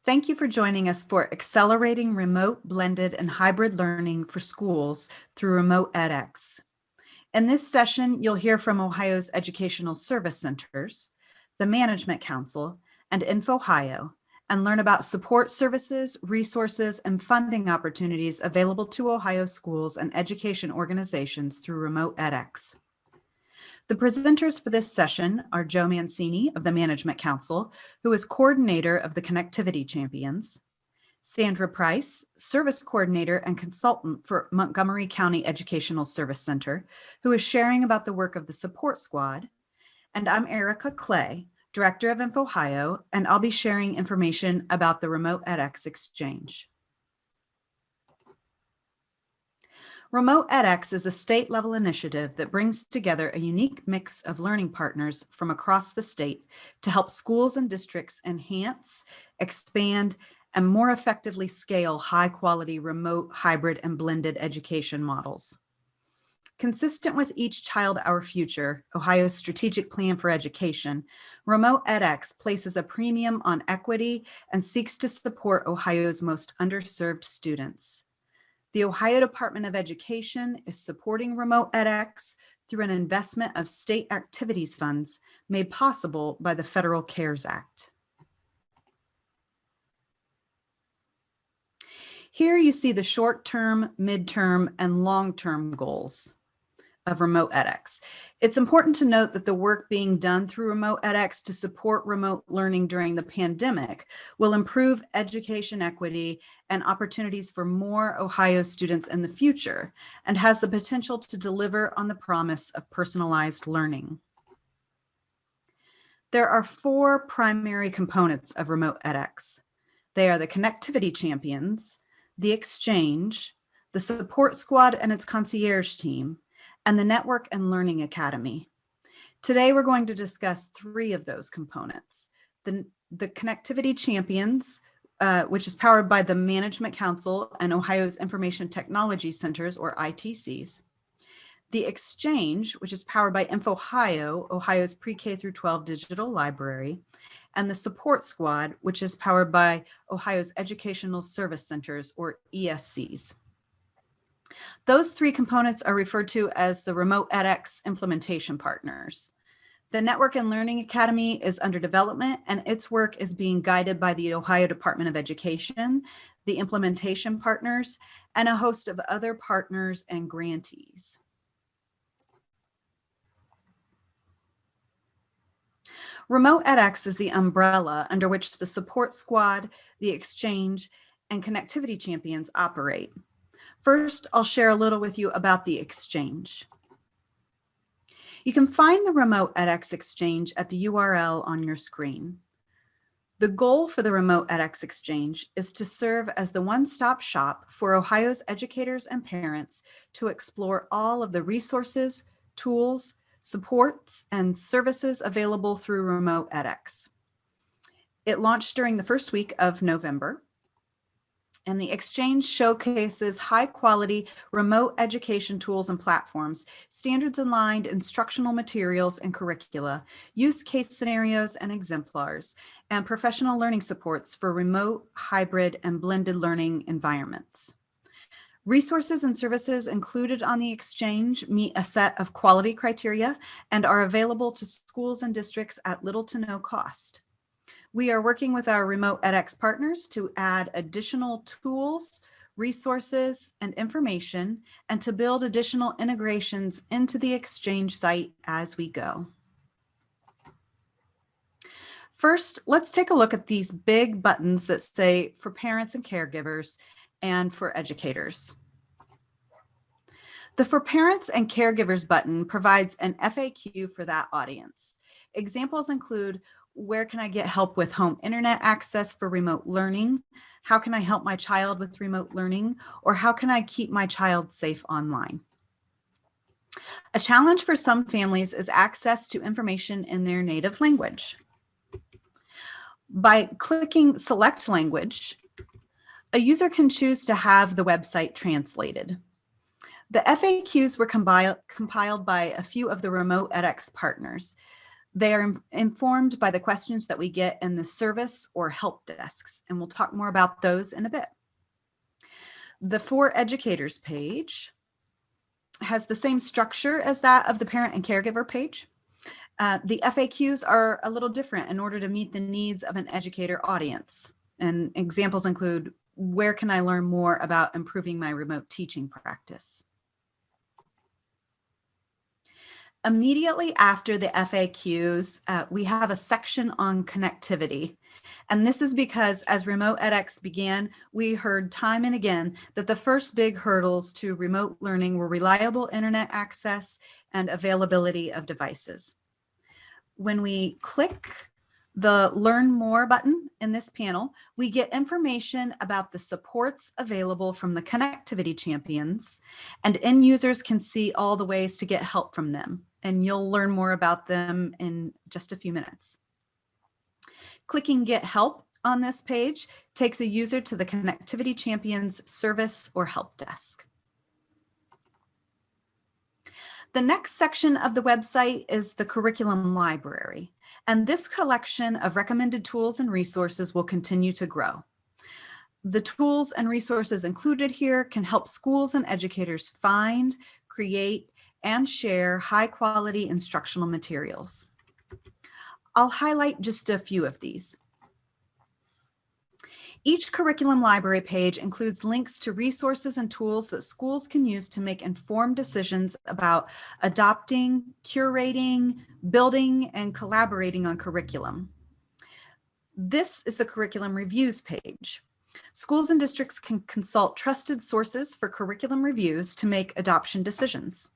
Thank you for joining us for Accelerating Remote, Blended, and Hybrid Learning for Schools through RemotEDx. In this session, you'll hear from Ohio's Educational Service Centers, the Management Council, and INFOhio, and learn about support services, resources, and funding opportunities available to Ohio schools and education organizations through RemotEDx. The presenters for this session are Joe Mancini of the Management Council, who is coordinator of the Connectivity Champions, Sandra Preiss, service coordinator and consultant for Montgomery County Educational Service Center, who is sharing about the work of the support squad, and I'm Erica Clay, director of INFOhio, and I'll be sharing information about the Remote Edx Exchange. Remote Edx is a state-level initiative that brings together a unique mix of learning partners from across the state to help schools and districts enhance, expand, and more effectively scale high-quality remote, hybrid, and blended education models. Consistent with Each Child, Our Future, Ohio's strategic plan for education, Remote Edx places a premium on equity and seeks to support Ohio's most underserved students. The Ohio Department of Education is supporting Remote Edx through an investment of state activities funds made possible by the Federal CARES Act. Here you see the short-term, mid-term, and long-term goals of Remote Edx. It's important to note that the work being done through Remote Edx to support remote learning during the pandemic will improve education equity and opportunities for more Ohio students in the future, and has the potential to deliver on the promise of personalized learning. There are 4 primary components of Remote Edx. They are the Connectivity Champions, the Exchange, the Support Squad and its concierge team, and the Network and Learning Academy. Today, we're going to discuss 3 of those components. The Connectivity Champions, which is powered by the Management Council and Ohio's Information Technology Centers, or ITCs. The Exchange, which is powered by INFOhio, Ohio's pre-K through 12 digital library, and the Support Squad, which is powered by Ohio's Educational Service Centers, or ESCs. Those 3 components are referred to as the Remote Edx implementation partners. The Network and Learning Academy is under development, and its work is being guided by the Ohio Department of Education, the implementation partners, and a host of other partners and grantees. Remote Edx is the umbrella under which the Support Squad, the Exchange, and Connectivity Champions operate. First, I'll share a little with you about the Exchange. You can find the Remote Edx Exchange at the URL on your screen. The goal for the Remote Edx Exchange is to serve as the one-stop shop for Ohio's educators and parents to explore all of the resources, tools, supports, and services available through Remote Edx. It launched during the first week of November. And the Exchange showcases high-quality remote education tools and platforms, standards-aligned instructional materials and curricula, use case scenarios and exemplars, and professional learning supports for remote, hybrid, and blended learning environments. Resources and services included on the Exchange meet a set of quality criteria and are available to schools and districts at little to no cost. We are working with our Remote Edx partners to add additional tools, resources, and information, and to build additional integrations into the Exchange site as we go. First, let's take a look at these big buttons that say for parents and caregivers and for educators. The For Parents and Caregivers button provides an FAQ for that audience. Examples include, where can I get help with home internet access for remote learning? How can I help my child with remote learning? Or how can I keep my child safe online? A challenge for some families is access to information in their native language. By clicking Select Language, a user can choose to have the website translated. The FAQs were compiled by a few of the Remote Edx partners. They are informed by the questions that we get in the service or help desks, and we'll talk more about those in a bit. The For Educators page has the same structure as that of the parent and caregiver page. The FAQs are a little different in order to meet the needs of an educator audience. And examples include, where can I learn more about improving my remote teaching practice? Immediately after the FAQs, we have a section on connectivity. And this is because as Remote Edx began, we heard time and again that the first big hurdles to remote learning were reliable internet access and availability of devices. When we click the Learn More button in this panel, we get information about the supports available from the connectivity champions, and end users can see all the ways to get help from them. And you'll learn more about them in just a few minutes. Clicking Get Help on this page takes a user to the connectivity champions service or help desk. The next section of the website is the curriculum library, and this collection of recommended tools and resources will continue to grow. The tools and resources included here can help schools and educators find, create, and share high-quality instructional materials. I'll highlight just a few of these. Each curriculum library page includes links to resources and tools that schools can use to make informed decisions about adopting, curating, building, and collaborating on curriculum. This is the curriculum reviews page. Schools and districts can consult trusted sources for curriculum reviews to make adoption decisions.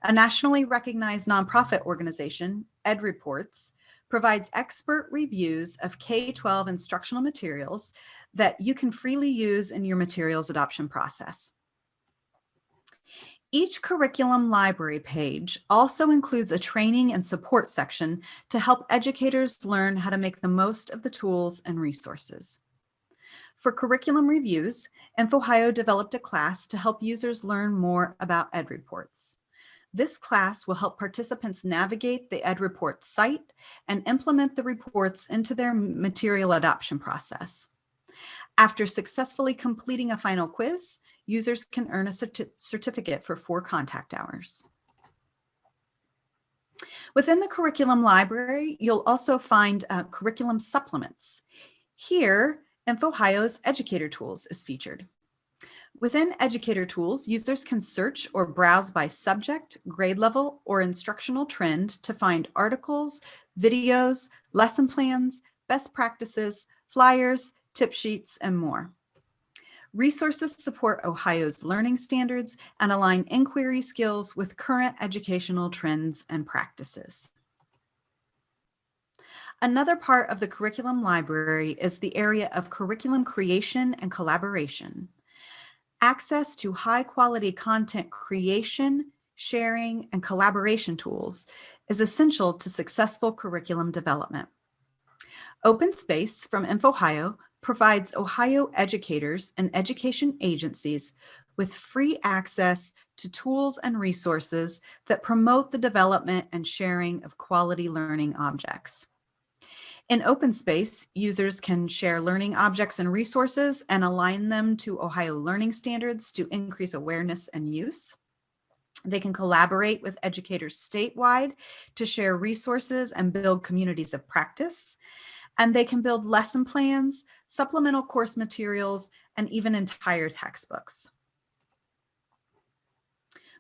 A nationally recognized nonprofit organization, EdReports, provides expert reviews of K-12 instructional materials that you can freely use in your materials adoption process. Each curriculum library page also includes a training and support section to help educators learn how to make the most of the tools and resources. For curriculum reviews, INFOhio developed a class to help users learn more about EdReports. This class will help participants navigate the EdReports site and implement the reports into their material adoption process. After successfully completing a final quiz, users can earn a certificate for 4 contact hours. Within the curriculum library, you'll also find curriculum supplements. Here, INFOhio's Educator Tools is featured. Within Educator Tools, users can search or browse by subject, grade level, or instructional trend to find articles, videos, lesson plans, best practices, flyers, tip sheets, and more. Resources support Ohio's learning standards and align inquiry skills with current educational trends and practices. Another part of the curriculum library is the area of curriculum creation and collaboration. Access to high-quality content creation, sharing, and collaboration tools is essential to successful curriculum development. Open Space from INFOhio provides Ohio educators and education agencies with free access to tools and resources that promote the development and sharing of quality learning objects. In Open Space, users can share learning objects and resources and align them to Ohio learning standards to increase awareness and use. They can collaborate with educators statewide to share resources and build communities of practice. And they can build lesson plans, supplemental course materials, and even entire textbooks.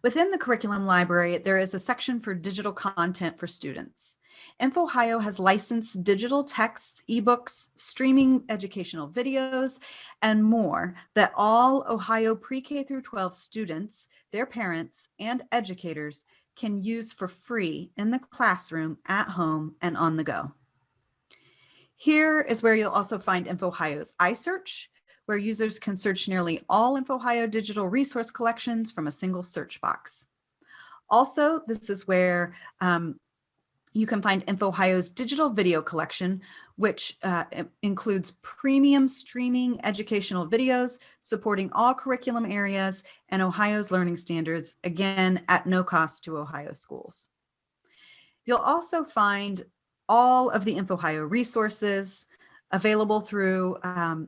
Within the curriculum library, there is a section for digital content for students. INFOhio has licensed digital texts, ebooks, streaming educational videos, and more that all Ohio pre-K through 12 students, their parents, and educators can use for free in the classroom, at home, and on the go. Here is where you'll also find INFOhio's iSearch, where users can search nearly all INFOhio digital resource collections from a single search box. Also, this is where you can find INFOhio's digital video collection, which includes premium streaming educational videos supporting all curriculum areas and Ohio's learning standards, again, at no cost to Ohio schools. You'll also find all of the INFOhio resources available through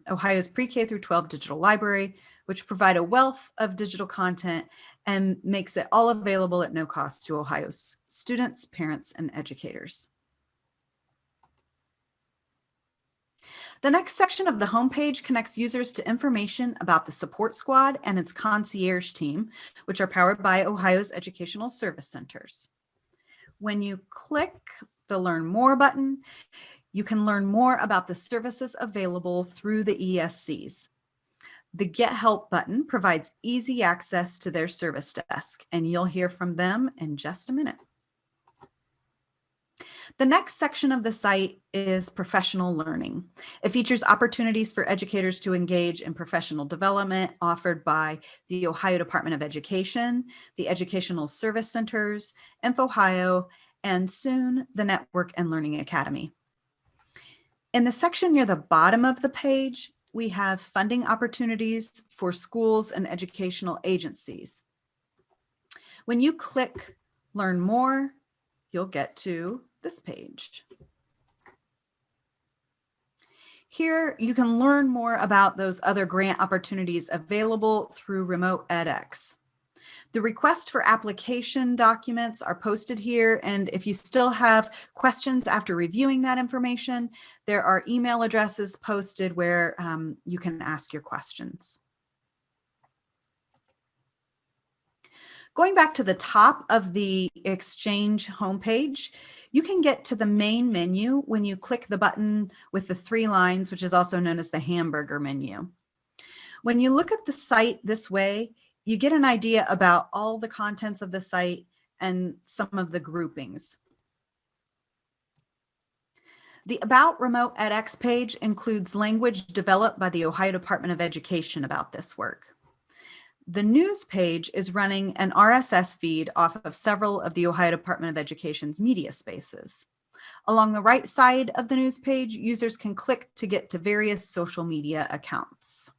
Ohio's pre-K through 12 digital library, which provide a wealth of digital content and makes it all available at no cost to Ohio's students, parents, and educators. The next section of the homepage connects users to information about the support squad and its concierge team, which are powered by Ohio's educational service centers. When you click the Learn More button, you can learn more about the services available through the ESCs. The Get Help button provides easy access to their service desk, and you'll hear from them in just a minute. The next section of the site is professional learning. It features opportunities for educators to engage in professional development offered by the Ohio Department of Education, the Educational Service Centers, INFOhio, and soon the Network and Learning Academy. In the section near the bottom of the page, we have funding opportunities for schools and educational agencies. When you click Learn More, you'll get to this page. Here, you can learn more about those other grant opportunities available through RemotEDx. The request for application documents are posted here, and if you still have questions after reviewing that information, there are email addresses posted where you can ask your questions. Going back to the top of the Exchange homepage, you can get to the main menu when you click the button with the 3 lines, which is also known as the hamburger menu. When you look at the site this way, you get an idea about all the contents of the site and some of the groupings. The About RemoteEDx page includes language developed by the Ohio Department of Education about this work. The news page is running an RSS feed off of several of the Ohio Department of Education's media spaces. Along the right side of the news page, users can click to get to various social media accounts.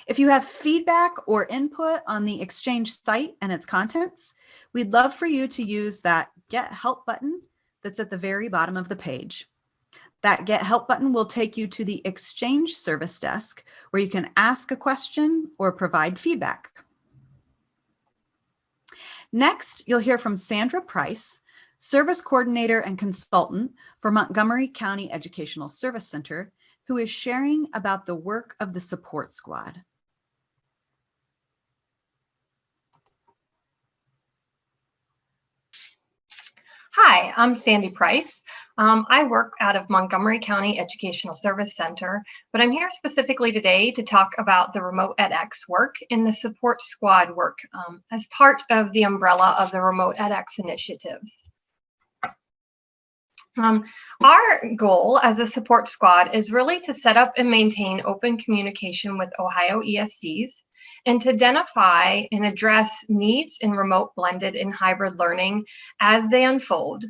If you have feedback or input on the Exchange site and its contents, we'd love for you to use that Get Help button that's at the very bottom of the page. That Get Help button will take you to the Exchange service desk where you can ask a question or provide feedback. Next, you'll hear from Sandra Preiss, Service Coordinator and Consultant for Montgomery County Educational Service Center, who is sharing about the work of the support squad. Hi, I'm Sandy Preiss. I work out of Montgomery County Educational Service Center, but I'm here specifically today to talk about the Remote Edx work and the support squad work as part of the umbrella of the Remote Edx initiatives. Our goal as a support squad is really to set up and maintain open communication with Ohio ESCs and to identify and address needs in remote, blended, and hybrid learning as they unfold,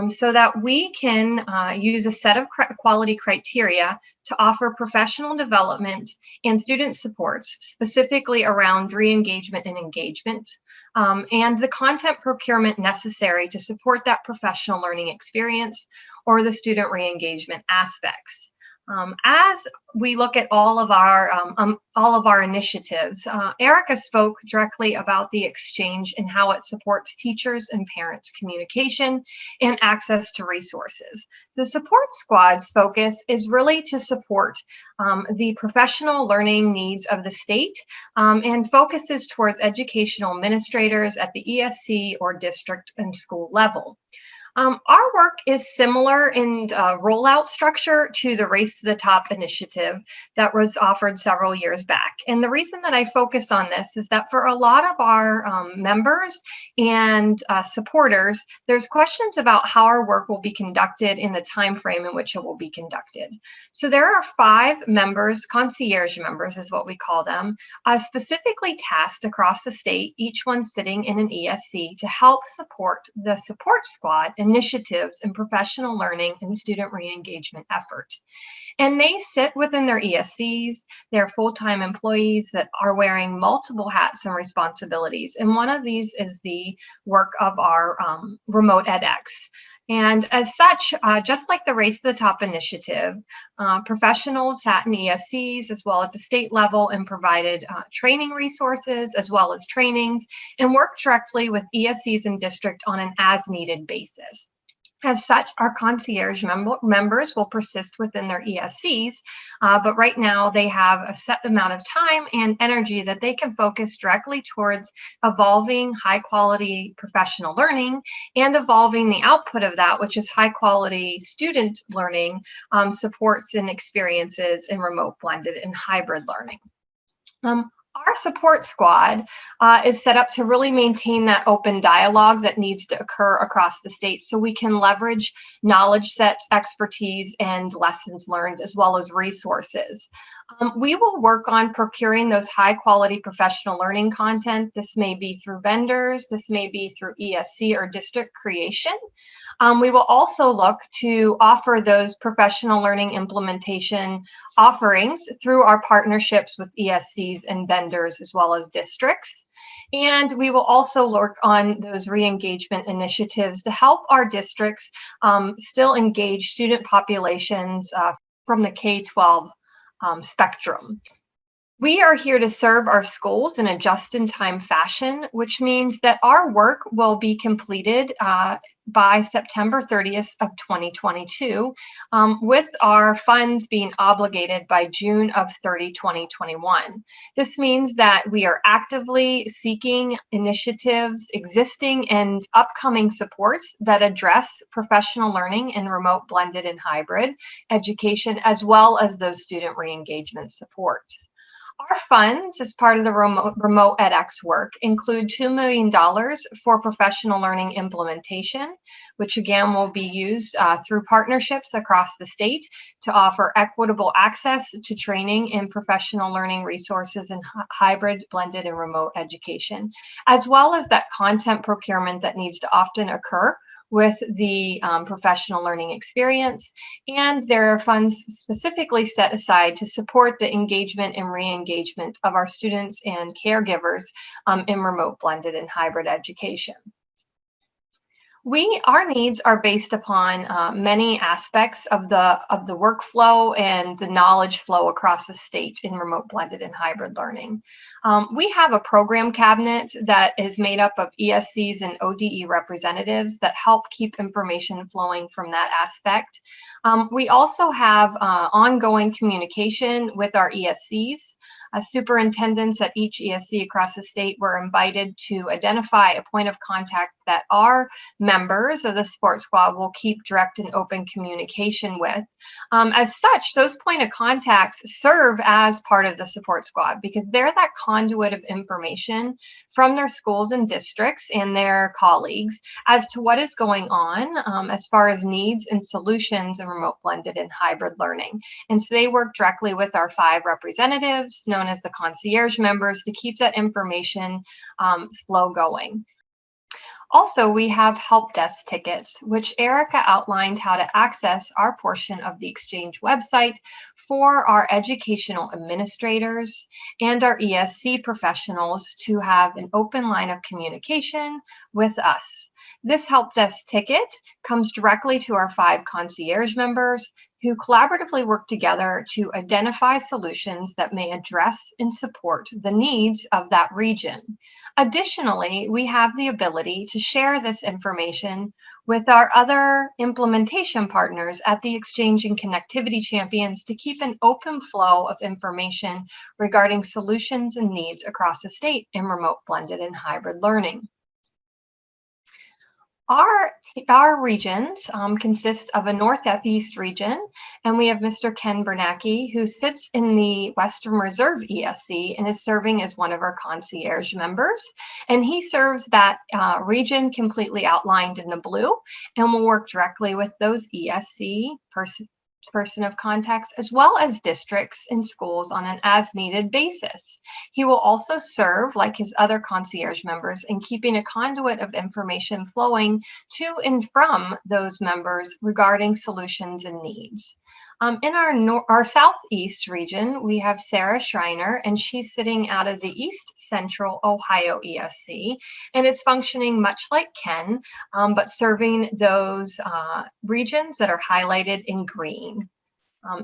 so that we can use a set of quality criteria to offer professional development and student supports, specifically around re-engagement and engagement, and the content procurement necessary to support that professional learning experience or the student re-engagement aspects. As we look at all of our initiatives, Erica spoke directly about the Exchange and how it supports teachers and parents' communication and access to resources. The support squad's focus is really to support the professional learning needs of the state and focuses towards educational administrators at the ESC or district and school level. Our work is similar in rollout structure to the Race to the Top initiative that was offered several years back. And the reason that I focus on this is that for a lot of our members and supporters, there's questions about how our work will be conducted in the time frame in which it will be conducted. So there are 5 members, concierge members is what we call them, specifically tasked across the state, each one sitting in an ESC to help support the support squad initiatives in professional learning and student re-engagement efforts. And they sit within their ESCs. They're full-time employees that are wearing multiple hats and responsibilities. And one of these is the work of our Remote Edx. And as such, just like the Race to the Top initiative, professionals sat in ESCs as well at the state level and provided training resources as well as trainings and worked directly with ESCs and district on an as-needed basis. As such, our concierge members will persist within their ESCs, but right now they have a set amount of time and energy that they can focus directly towards evolving high-quality professional learning and evolving the output of that, which is high-quality student learning, supports and experiences in remote, blended, and hybrid learning. Our support squad is set up to really maintain that open dialogue that needs to occur across the state so we can leverage knowledge sets, expertise, and lessons learned, as well as resources. We will work on procuring those high quality professional learning content. This may be through vendors, this may be through ESC or district creation. We will also look to offer those professional learning implementation offerings through our partnerships with ESCs and vendors as well as districts. And we will also work on those re-engagement initiatives to help our districts still engage student populations from the K-12 spectrum. We are here to serve our schools in a just-in-time fashion, which means that our work will be completed by September 30th of 2022, with our funds being obligated by June of 2021. This means that we are actively seeking initiatives, existing and upcoming supports that address professional learning in remote, blended, and hybrid education, as well as those student re-engagement supports. Our funds, as part of the Remote Edx work, include $2 million for professional learning implementation, which again will be used through partnerships across the state to offer equitable access to training in professional learning resources in hybrid, blended, and remote education, as well as that content procurement that needs to often occur with the professional learning experience. And there are funds specifically set aside to support the engagement and re-engagement of our students and caregivers in remote, blended, and hybrid education. Our needs are based upon many aspects of the workflow and the knowledge flow across the state in remote, blended, and hybrid learning. We have a program cabinet that is made up of ESCs and ODE representatives that help keep information flowing from that aspect. We also have ongoing communication with our ESCs. Superintendents at each ESC across the state were invited to identify a point of contact that our members of the support squad will keep direct and open communication with. As such, those point of contacts serve as part of the support squad because they're that conduit of information from their schools and districts and their colleagues as to what is going on as far as needs and solutions in remote, blended, and hybrid learning. And so they work directly with our 5 representatives, known as the concierge members, to keep that information flow going. Also, we have help desk tickets, which Erica outlined how to access our portion of the Exchange website for our educational administrators and our ESC professionals to have an open line of communication with us. This help desk ticket comes directly to our 5 concierge members who collaboratively work together to identify solutions that may address and support the needs of that region. Additionally, we have the ability to share this information with our other implementation partners at the Exchange and Connectivity Champions to keep an open flow of information regarding solutions and needs across the state in remote, blended, and hybrid learning. Our regions consist of a northeast region, and we have Mr. Ken Bernacki, who sits in the Western Reserve ESC and is serving as one of our concierge members. And he serves that region completely outlined in the blue and will work directly with those ESC person of contacts, as well as districts and schools on an as-needed basis. He will also serve, like his other concierge members, in keeping a conduit of information flowing to and from those members regarding solutions and needs. In our Southeast region, we have Sarah Schreiner, and she's sitting out of the East Central Ohio ESC and is functioning much like Ken, but serving those regions that are highlighted in green.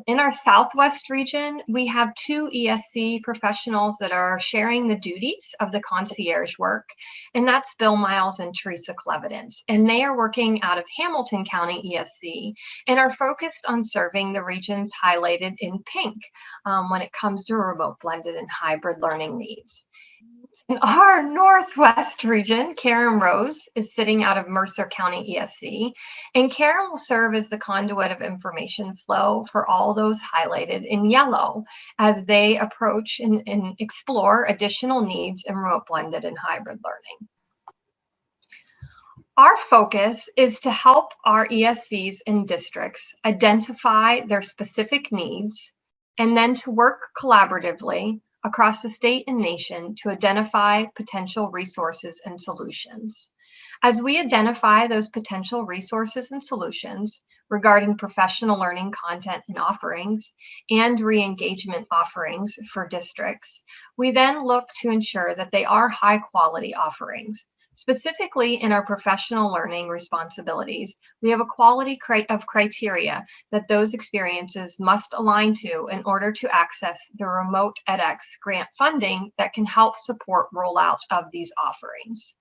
In our Southwest region, we have 2 ESC professionals that are sharing the duties of the concierge work, and that's Bill Miles and Teresa Clevidence. And they are working out of Hamilton County ESC and are focused on serving the regions highlighted in pink when it comes to remote blended and hybrid learning needs. In our Northwest region, Karen Rose is sitting out of Mercer County ESC, and Karen will serve as the conduit of information flow for all those highlighted in yellow as they approach and explore additional needs in remote blended and hybrid learning. Our focus is to help our ESCs and districts identify their specific needs and then to work collaboratively across the state and nation to identify potential resources and solutions. As we identify those potential resources and solutions regarding professional learning content and offerings and re-engagement offerings for districts, we then look to ensure that they are high quality offerings. Specifically in our professional learning responsibilities, we have a quality of criteria that those experiences must align to in order to access the Remote Edx grant funding that can help support rollout of these offerings.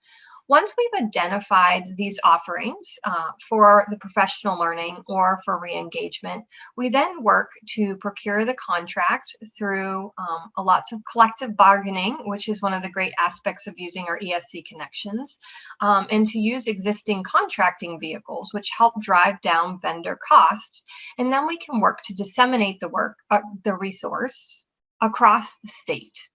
Once we've identified these offerings for the professional learning or for re-engagement, we then work to procure the contract through lots of collective bargaining, which is one of the great aspects of using our ESC connections, and to use existing contracting vehicles, which help drive down vendor costs. And then we can work to disseminate the resource across the state.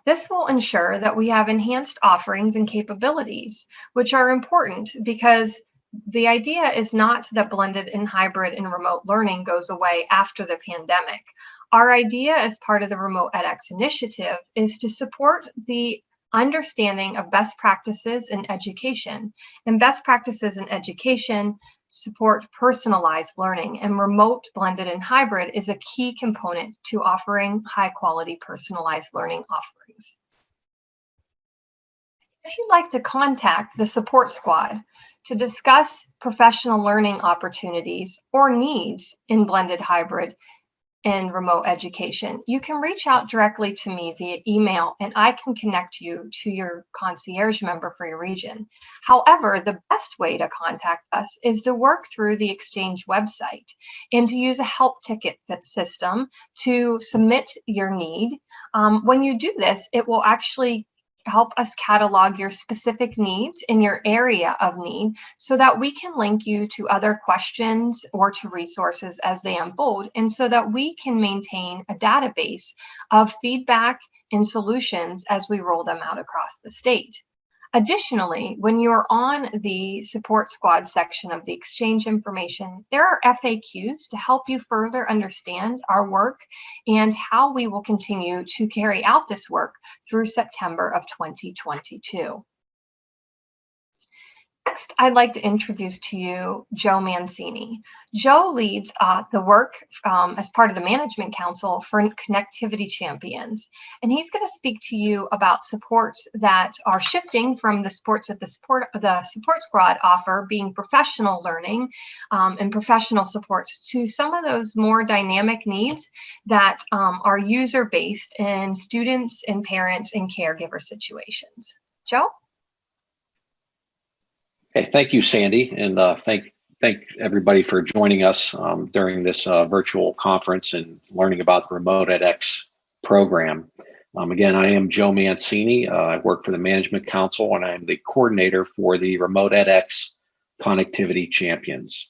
This will ensure that we have enhanced offerings and capabilities, which are important because the idea is not that blended and hybrid and remote learning goes away after the pandemic. Our idea as part of the Remote Edx initiative is to support the understanding of best practices in education. And best practices in education support personalized learning, and remote blended and hybrid is a key component to offering high quality personalized learning offerings. If you'd like to contact the support squad to discuss professional learning opportunities or needs in blended hybrid and remote education, you can reach out directly to me via email and I can connect you to your concierge member for your region. However, the best way to contact us is to work through the Exchange website and to use a help ticket system to submit your need. When you do this, it will actually help us catalog your specific needs in your area of need so that we can link you to other questions or to resources as they unfold, and so that we can maintain a database of feedback and solutions as we roll them out across the state. Additionally, when you're on the support squad section of the Exchange information, there are FAQs to help you further understand our work and how we will continue to carry out this work through September of 2022. Next, I'd like to introduce to you Joe Mancini. Joe leads the work as part of the Management Council for Connectivity Champions, and he's going to speak to you about supports that are shifting from the supports that the support squad offer, being professional learning and professional supports, to some of those more dynamic needs that are user-based in students and parents and caregiver situations. Joe? Hey, thank you, Sandy, and thank everybody for joining us during this virtual conference and learning about the Remote Edx program. Again, I am Joe Mancini. I work for the Management Council, and I'm the coordinator for the Remote Edx Connectivity Champions.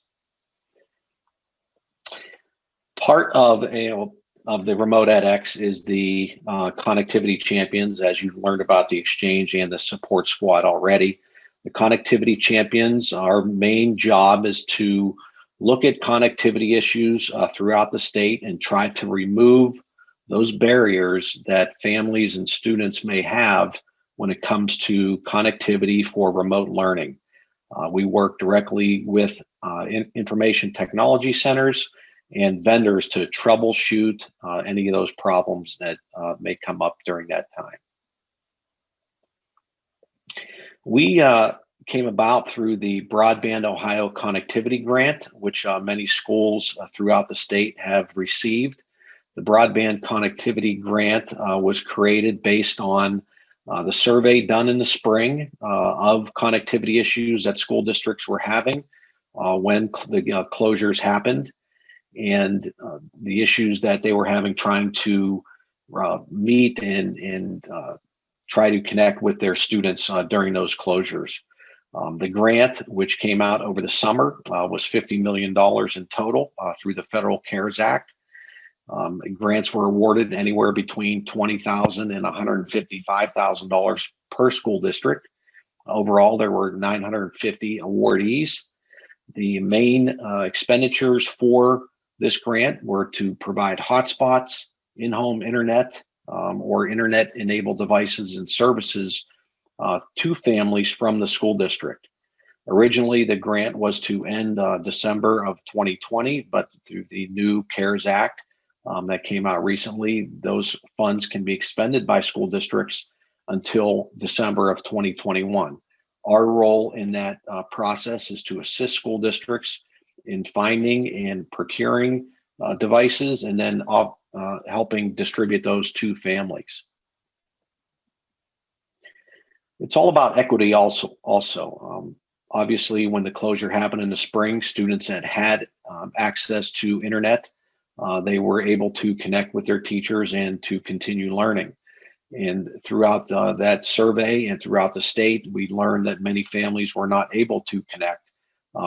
Part of the Remote Edx is the Connectivity Champions, as you've learned about the Exchange and the support squad already. The Connectivity Champions, our main job is to look at connectivity issues throughout the state and try to remove those barriers that families and students may have when it comes to connectivity for remote learning. We work directly with information technology centers and vendors to troubleshoot any of those problems that may come up during that time. We came about through the Broadband Ohio Connectivity Grant, which many schools throughout the state have received. The Broadband Connectivity Grant was created based on the survey done in the spring of connectivity issues that school districts were having when the closures happened, and the issues that they were having trying to meet and try to connect with their students during those closures. The grant, which came out over the summer, was $50 million in total through the Federal CARES Act. Grants were awarded anywhere between $20,000 and $155,000 per school district. Overall, there were 950 awardees. The main expenditures for this grant were to provide hotspots, in-home internet, or internet-enabled devices and services to families from the school district. Originally, the grant was to end December of 2020, but through the new CARES Act that came out recently, those funds can be expended by school districts until December of 2021. Our role in that process is to assist school districts in finding and procuring devices and then helping distribute those to families. It's all about equity also. Obviously, when the closure happened in the spring, students that had access to internet, they were able to connect with their teachers and to continue learning. And throughout that survey and throughout the state, we learned that many families were not able to connect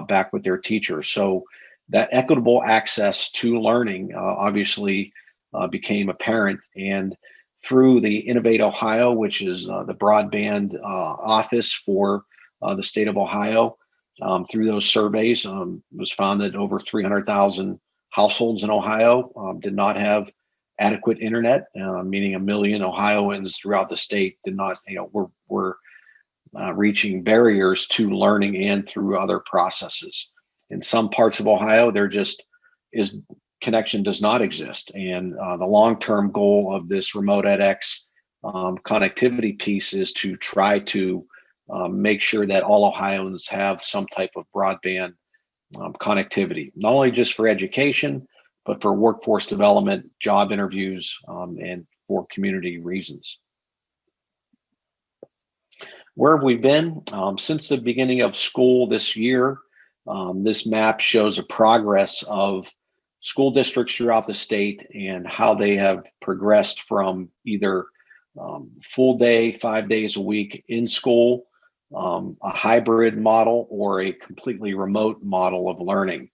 back with their teachers. So that equitable access to learning obviously became apparent. And through the INFOhio, which is the broadband office for the state of Ohio, through those surveys, it was found that over 300,000 households in Ohio did not have adequate internet, meaning 1 million Ohioans throughout the state did not, were reaching barriers to learning and through other processes. In some parts of Ohio, there just is connection does not exist. And the long-term goal of this RemoteEDx connectivity piece is to try to make sure that all Ohioans have some type of broadband connectivity, not only just for education, but for workforce development, job interviews, and for community reasons. Where have we been? Since the beginning of school this year, this map shows a progress of school districts throughout the state and how they have progressed from either full day, 5 days a week in school, a hybrid model, or a completely remote model of learning.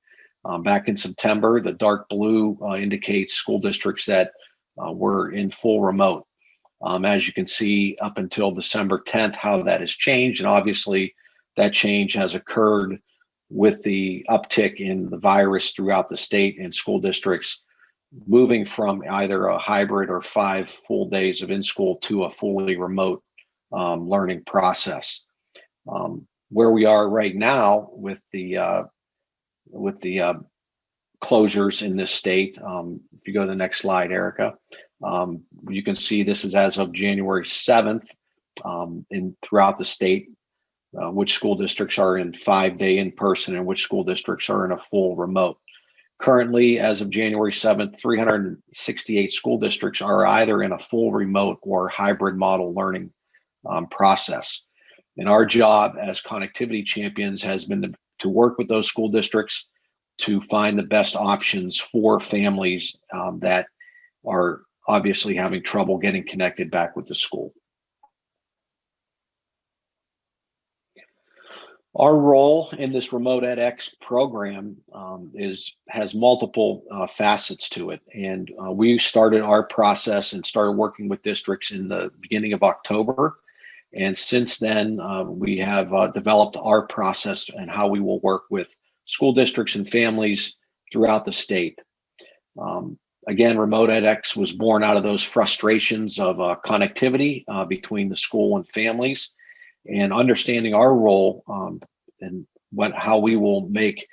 Back in September, the dark blue indicates school districts that were in full remote. As you can see, up until December 10th, how that has changed. And obviously, that change has occurred with the uptick in the virus throughout the state and school districts moving from either a hybrid or 5 full days of in-school to a fully remote learning process. Where we are right now with the closures in this state, if you go to the next slide, Erica, you can see this is as of January 7th throughout the state, which school districts are in 5-day in-person and which school districts are in a full remote. Currently, as of January 7th, 368 school districts are either in a full remote or hybrid model learning process. And our job as connectivity champions has been to work with those school districts to find the best options for families that are obviously having trouble getting connected back with the school. Our role in this Remote Edx program has multiple facets to it. And we started our process and started working with districts in the beginning of October. And since then, we have developed our process and how we will work with school districts and families throughout the state. Again, RemotEDx was born out of those frustrations of connectivity between the school and families, and understanding our role and how we will make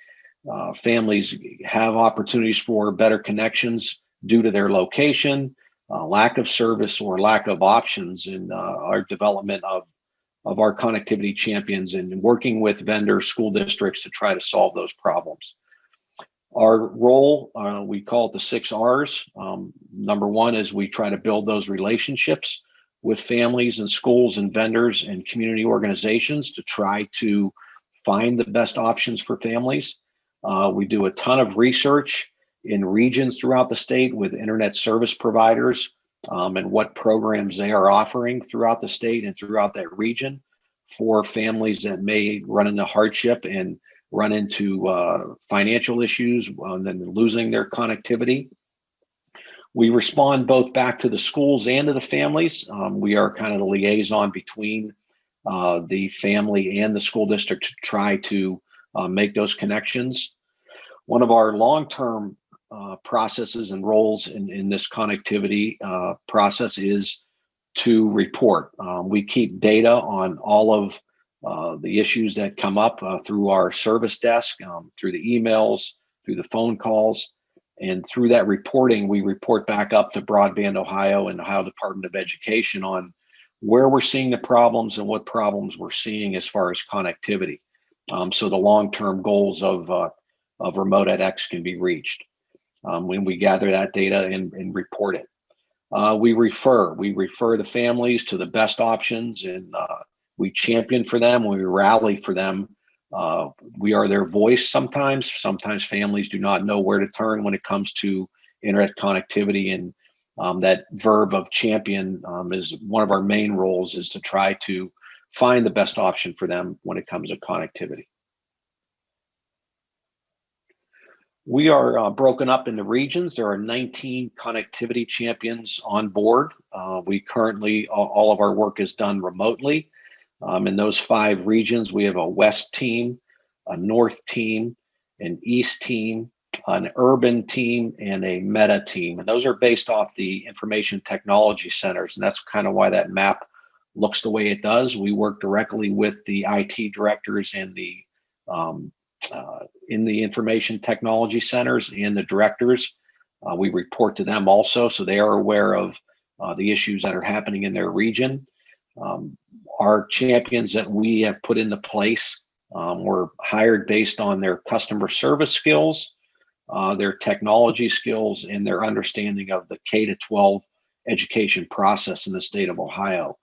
families have opportunities for better connections due to their location, lack of service, or lack of options in our development of our connectivity champions and working with vendors, school districts to try to solve those problems. Our role, we call it the 6 R's. Number 1 is we try to build those relationships with families and schools and vendors and community organizations to try to find the best options for families. We do a ton of research in regions throughout the state with internet service providers and what programs they are offering throughout the state and throughout that region for families that may run into hardship and run into financial issues and then losing their connectivity. We respond both back to the schools and to the families. We are kind of the liaison between the family and the school district to try to make those connections. One of our long-term processes and roles in this connectivity process is to report. We keep data on all of the issues that come up through our service desk, through the emails, through the phone calls, and through that reporting, we report back up to Broadband Ohio and Ohio Department of Education on where we're seeing the problems and what problems we're seeing as far as connectivity. So the long-term goals of RemotEDx can be reached when we gather that data and report it. We refer the families to the best options, and we champion for them. We rally for them. We are their voice sometimes. Sometimes families do not know where to turn when it comes to internet connectivity, and that verb of champion is one of our main roles, is to try to find the best option for them when it comes to connectivity. We are broken up into regions. There are 19 connectivity champions on board. We currently, all of our work is done remotely. In those 5 regions, we have a West team, a North team, an East team, an Urban team, and a Meta team. And those are based off the information technology centers. And that's kind of why that map looks the way it does. We work directly with the IT directors and the in the information technology centers and the directors. We report to them also, so they are aware of the issues that are happening in their region. Our champions that we have put into place were hired based on their customer service skills, their technology skills, and their understanding of the K-12 education process in the state of Ohio.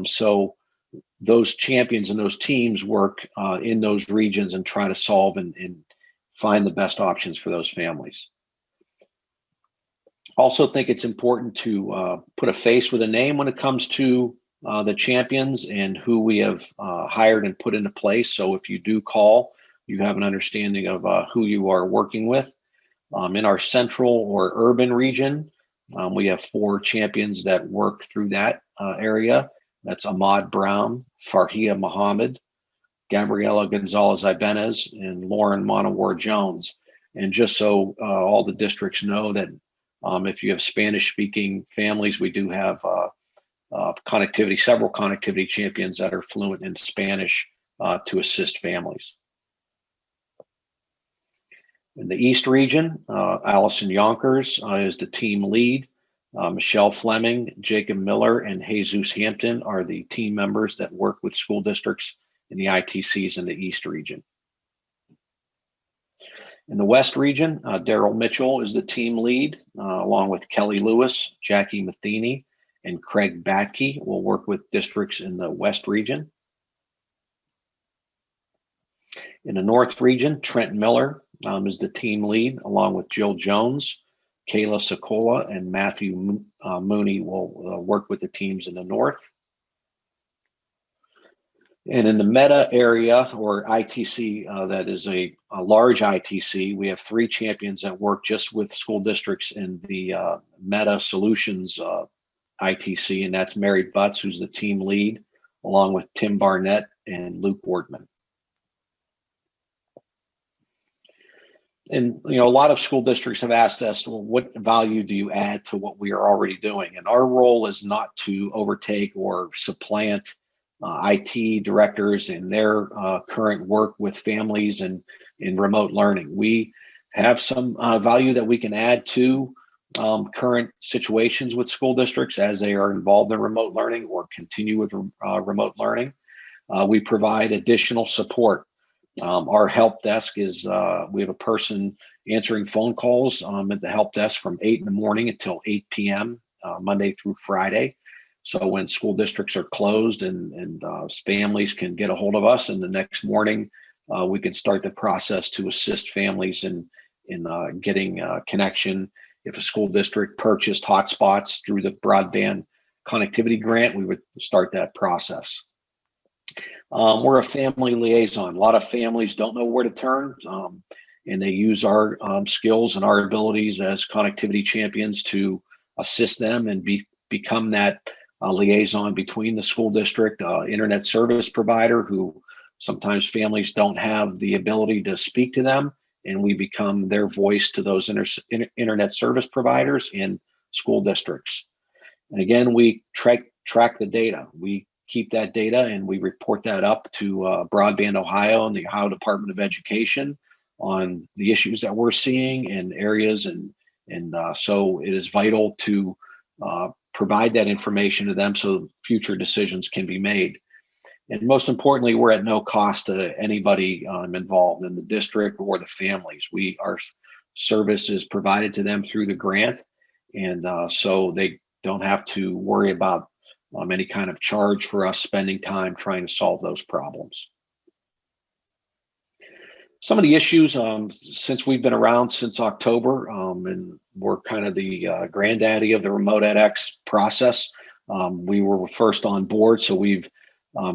So those champions and those teams work in those regions and try to solve and find the best options for those families. Also think it's important to put a face with a name when it comes to the champions and who we have hired and put into place. So if you do call, you have an understanding of who you are working with. In our central or urban region, we have 4 champions that work through that area. That's Ahmad Brown, Farhia Muhammad, Gabriela Gonzalez Ibanez, and Lauren Monowar Jones. And just so all the districts know that if you have Spanish-speaking families, we do have several connectivity champions that are fluent in Spanish to assist families. In the East region, Allison Yonkers is the team lead. Michelle Fleming, Jacob Miller, and Jesus Hampton are the team members that work with school districts in the ITCs in the East region. In the West region, Daryl Mitchell is the team lead, along with Kelly Lewis, Jackie Matheny, and Craig Batke will work with districts in the West region. In the North region, Trent Miller is the team lead, along with Jill Jones, Kayla Sokola, and Matthew Mooney will work with the teams in the North. And in the Meta area, or ITC, that is a large ITC, we have 3 champions that work just with school districts in the Meta Solutions ITC, and that's Mary Butts, who's the team lead, along with Tim Barnett and Luke Wortman. And a lot of school districts have asked us, well, what value do you add to what we are already doing? And our role is not to overtake or supplant IT directors in their current work with families and in remote learning. We have some value that we can add to current situations with school districts as they are involved in remote learning or continue with remote learning. We provide additional support. Our help desk is, we have a person answering phone calls at the help desk from 8 in the morning until 8 p.m. Monday through Friday. So when school districts are closed and families can get a hold of us, and the next morning we can start the process to assist families in getting connection. If a school district purchased hotspots through the broadband connectivity grant, we would start that process. We're a family liaison. A lot of families don't know where to turn, and they use our skills and our abilities as connectivity champions to assist them and become that liaison between the school district, internet service provider, who sometimes families don't have the ability to speak to them, and we become their voice to those internet service providers in school districts. And again, we track the data. We keep that data and we report that up to Broadband Ohio and the Ohio Department of Education on the issues that we're seeing in areas, and so it is vital to provide that information to them so future decisions can be made. And most importantly, we're at no cost to anybody involved in the district or the families. Our service is provided to them through the grant, and so they don't have to worry about any kind of charge for us spending time trying to solve those problems. Some of the issues, since we've been around since October, and we're kind of the granddaddy of the Remote Edx process. We were first on board, so we've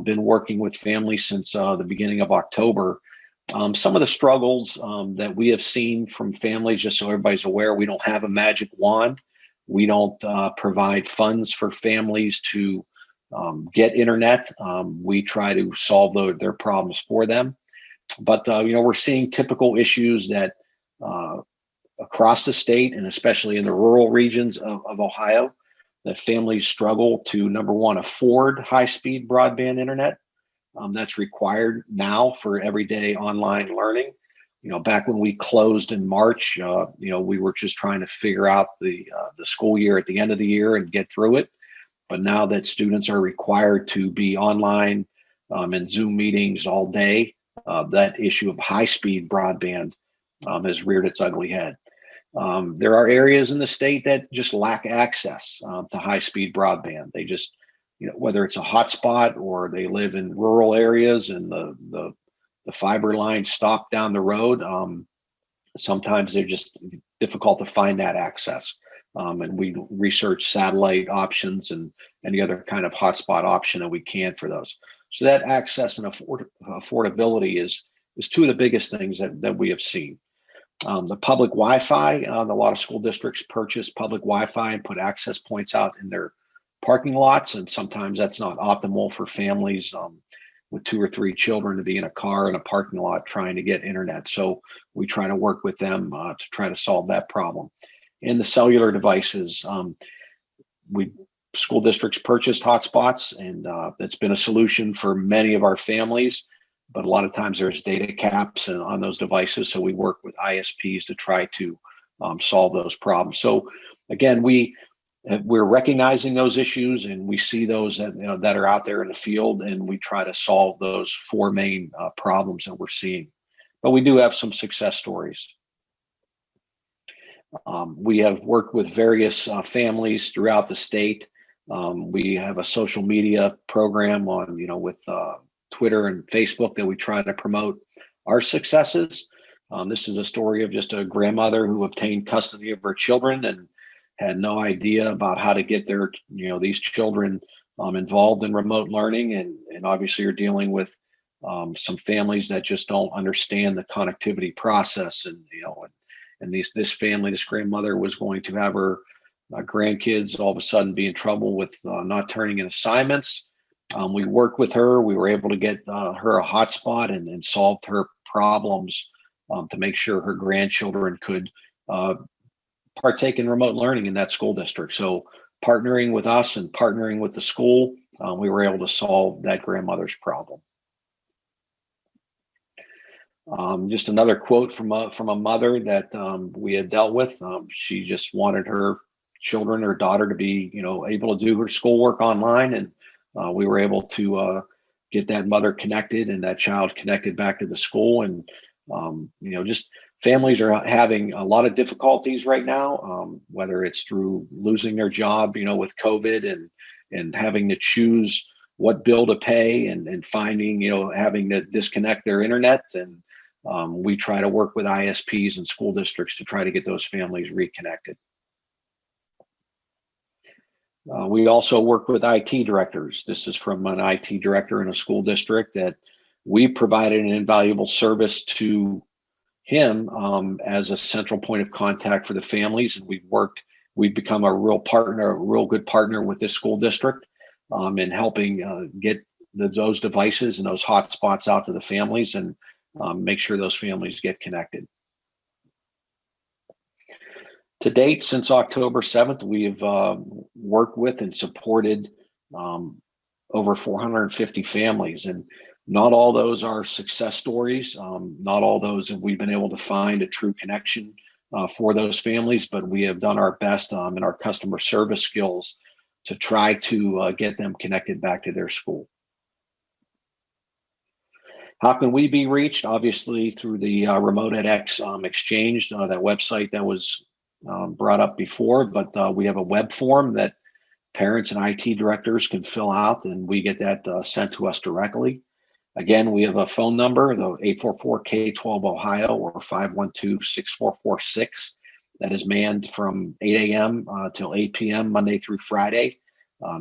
been working with families since the beginning of October. Some of the struggles that we have seen from families, just so everybody's aware, we don't have a magic wand. We don't provide funds for families to get internet. We try to solve their problems for them. But we're seeing typical issues that across the state, and especially in the rural regions of Ohio, that families struggle to, number one, afford high-speed broadband internet. That's required now for everyday online learning. Back when we closed in March, we were just trying to figure out the school year at the end of the year and get through it. But now that students are required to be online in Zoom meetings all day, that issue of high-speed broadband has reared its ugly head. There are areas in the state that just lack access to high-speed broadband. They just, whether it's a hotspot or they live in rural areas and the fiber lines stop down the road, sometimes they're just difficult to find that access. And we research satellite options and any other kind of hotspot option that we can for those. So that access and affordability is two of the biggest things that we have seen. The public Wi-Fi, a lot of school districts purchase public Wi-Fi and put access points out in their parking lots, and sometimes that's not optimal for families with 2 or 3 children to be in a car in a parking lot trying to get internet. So we try to work with them to try to solve that problem. And the cellular devices, school districts purchased hotspots, and that's been a solution for many of our families. But a lot of times there's data caps on those devices, so we work with ISPs to try to solve those problems. So again, we're recognizing those issues, and we see those that are out there in the field, and we try to solve those 4 main problems that we're seeing. But we do have some success stories. We have worked with various families throughout the state. We have a social media program on, with Twitter and Facebook that we try to promote our successes. This is a story of just a grandmother who obtained custody of her children and had no idea about how to get these children involved in remote learning, and obviously are dealing with some families that just don't understand the connectivity process, and this grandmother was going to have her grandkids all of a sudden be in trouble with not turning in assignments. We worked with her. We were able to get her a hotspot and solved her problems to make sure her grandchildren could partake in remote learning in that school district. So partnering with us and partnering with the school, we were able to solve that grandmother's problem. Just another quote from a mother that we had dealt with. She just wanted her children, her daughter, to be, able to do her schoolwork online, and we were able to get that mother connected and that child connected back to the school. And just families are having a lot of difficulties right now, whether it's through losing their job, with COVID and having to choose what bill to pay and finding, having to disconnect their internet. And we try to work with ISPs and school districts to try to get those families reconnected. We also work with IT directors. This is from an IT director in a school district that we provided an invaluable service to him as a central point of contact for the families. And we've become a real partner, a real good partner with this school district in helping get those devices and those hotspots out to the families and make sure those families get connected. To date, since October 7th, we've worked with and supported over 450 families, and not all those are success stories. Not all those have we been able to find a true connection for those families, but we have done our best in our customer service skills to try to get them connected back to their school. How can we be reached? Obviously through the RemoteEDx Exchange, that website that was brought up before, but we have a web form that parents and IT directors can fill out, and we get that sent to us directly. Again, we have a phone number, the 844-K12-OHIO or 512-6446. That is manned from 8 a.m. Till 8 p.m. Monday through Friday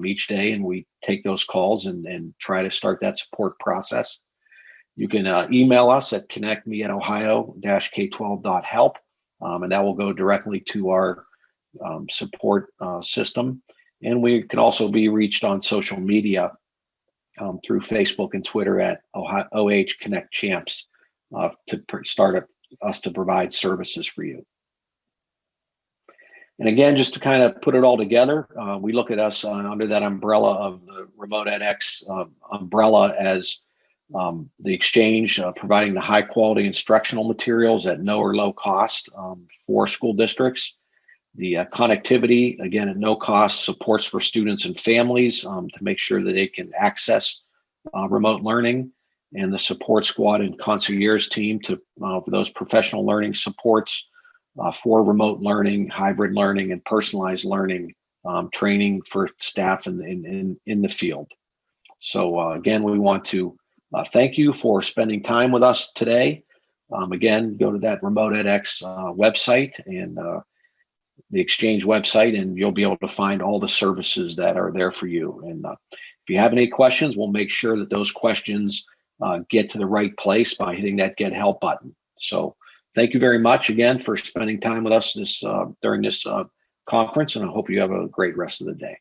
each day, and we take those calls and try to start that support process. You can email us at connectme@ohio-k12.help, and that will go directly to our support system. And we can also be reached on social media through Facebook and Twitter at OH Connect Champs to start us to provide services for you. And again, just to kind of put it all together, we look at us under that umbrella of the RemoteEDx umbrella as the exchange, providing the high quality instructional materials at no or low cost for school districts. The connectivity, again, at no cost, supports for students and families to make sure that they can access remote learning, and the support squad and concierge team to for those professional learning supports for remote learning, hybrid learning, and personalized learning training for staff in the field. So again, we want to thank you for spending time with us today. Again, go to that RemotEDx website and the Exchange website, and you'll be able to find all the services that are there for you. And if you have any questions, we'll make sure that those questions get to the right place by hitting that Get Help button. So thank you very much again for spending time with us during this conference, and I hope you have a great rest of the day.